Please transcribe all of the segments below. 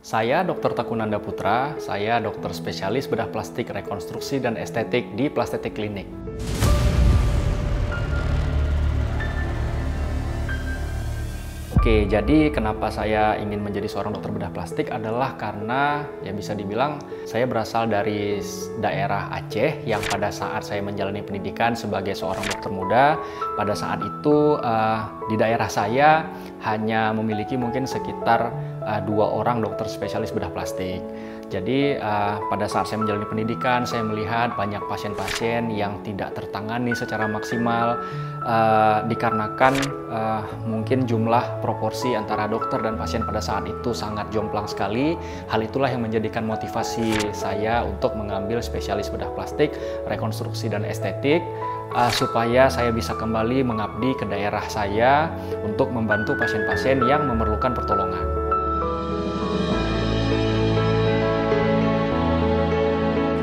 Saya Dr. Takunanda Putra, saya dokter spesialis bedah plastik, rekonstruksi, dan estetik di Plastetik Klinik. Oke, jadi kenapa saya ingin menjadi seorang dokter bedah plastik adalah karena ya bisa dibilang saya berasal dari daerah Aceh yang pada saat saya menjalani pendidikan sebagai seorang dokter muda, pada saat itu di daerah saya hanya memiliki mungkin sekitar 2 orang dokter spesialis bedah plastik. Jadi pada saat saya menjalani pendidikan, saya melihat banyak pasien-pasien yang tidak tertangani secara maksimal dikarenakan mungkin jumlah proporsi antara dokter dan pasien pada saat itu sangat jomplang sekali. Hal itulah yang menjadikan motivasi saya untuk mengambil spesialis bedah plastik, rekonstruksi, dan estetik supaya saya bisa kembali mengabdi ke daerah saya untuk membantu pasien-pasien yang memerlukan pertolongan.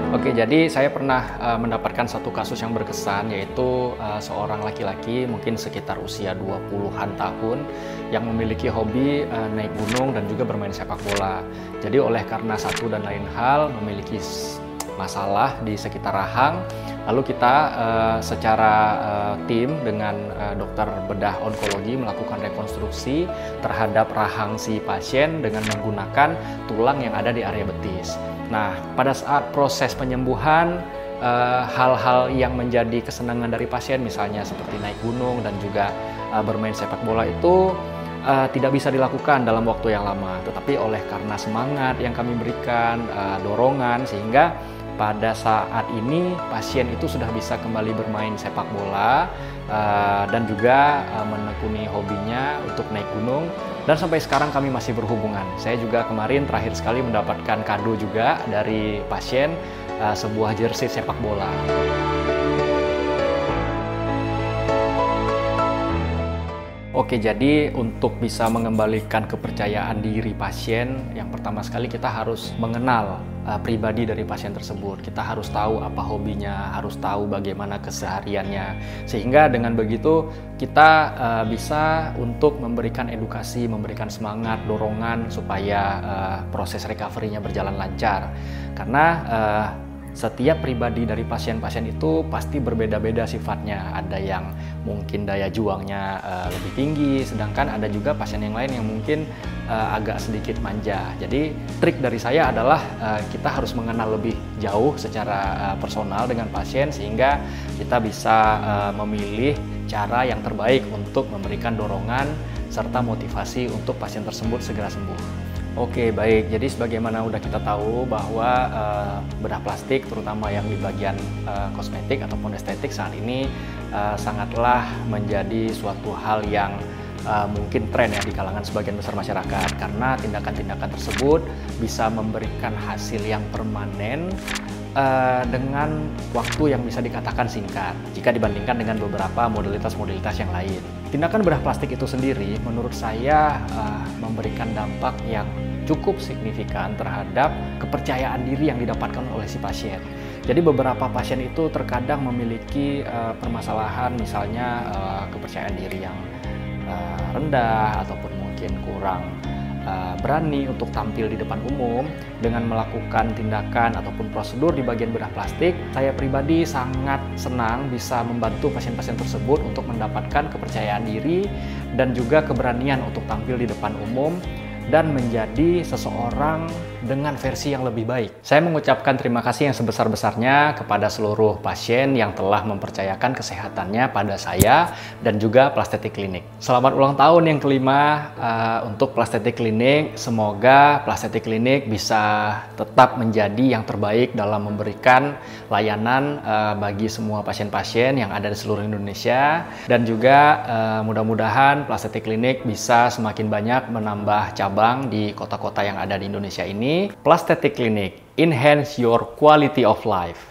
Oke, jadi saya pernah mendapatkan satu kasus yang berkesan, yaitu seorang laki-laki mungkin sekitar usia 20-an tahun yang memiliki hobi naik gunung dan juga bermain sepak bola. Jadi oleh karena satu dan lain hal memiliki masalah di sekitar rahang, lalu kita secara tim dengan dokter bedah onkologi melakukan rekonstruksi terhadap rahang si pasien dengan menggunakan tulang yang ada di area betis. Nah, pada saat proses penyembuhan, hal-hal yang menjadi kesenangan dari pasien, misalnya seperti naik gunung dan juga bermain sepak bola itu tidak bisa dilakukan dalam waktu yang lama. Tetapi oleh karena semangat yang kami berikan, dorongan, sehingga pada saat ini pasien itu sudah bisa kembali bermain sepak bola dan juga menekuni hobinya untuk naik gunung. Dan sampai sekarang kami masih berhubungan. Saya juga kemarin terakhir sekali mendapatkan kado juga dari pasien sebuah jersey sepak bola. Oke, jadi untuk bisa mengembalikan kepercayaan diri pasien, yang pertama sekali kita harus mengenal pribadi dari pasien tersebut. Kita harus tahu apa hobinya, harus tahu bagaimana kesehariannya. Sehingga dengan begitu kita bisa untuk memberikan edukasi, memberikan semangat, dorongan supaya proses recovery-nya berjalan lancar. Karena setiap pribadi dari pasien-pasien itu pasti berbeda-beda sifatnya. Ada yang mungkin daya juangnya lebih tinggi, sedangkan ada juga pasien yang lain yang mungkin agak sedikit manja. Jadi trik dari saya adalah kita harus mengenal lebih jauh secara personal dengan pasien sehingga kita bisa memilih cara yang terbaik untuk memberikan dorongan serta motivasi untuk pasien tersebut segera sembuh. Oke, baik. Jadi sebagaimana udah kita tahu bahwa bedah plastik, terutama yang di bagian kosmetik ataupun estetik saat ini sangatlah menjadi suatu hal yang mungkin tren ya di kalangan sebagian besar masyarakat, karena tindakan-tindakan tersebut bisa memberikan hasil yang permanen dengan waktu yang bisa dikatakan singkat jika dibandingkan dengan beberapa modalitas-modalitas yang lain. Tindakan bedah plastik itu sendiri menurut saya memberikan dampak yang cukup signifikan terhadap kepercayaan diri yang didapatkan oleh si pasien. Jadi beberapa pasien itu terkadang memiliki permasalahan, misalnya kepercayaan diri yang rendah ataupun mungkin kurang berani untuk tampil di depan umum. Dengan melakukan tindakan ataupun prosedur di bagian bedah plastik, saya pribadi sangat senang bisa membantu pasien-pasien tersebut untuk mendapatkan kepercayaan diri dan juga keberanian untuk tampil di depan umum dan menjadi seseorang dengan versi yang lebih baik. Saya mengucapkan terima kasih yang sebesar-besarnya kepada seluruh pasien yang telah mempercayakan kesehatannya pada saya dan juga Plastetik Klinik. Selamat ulang tahun yang kelima untuk Plastetik Klinik. Semoga Plastetik Klinik bisa tetap menjadi yang terbaik dalam memberikan layanan bagi semua pasien-pasien yang ada di seluruh Indonesia. Dan juga mudah-mudahan Plastetik Klinik bisa semakin banyak menambah cabang di kota-kota yang ada di Indonesia ini. Plastetik Klinik, enhance your quality of life.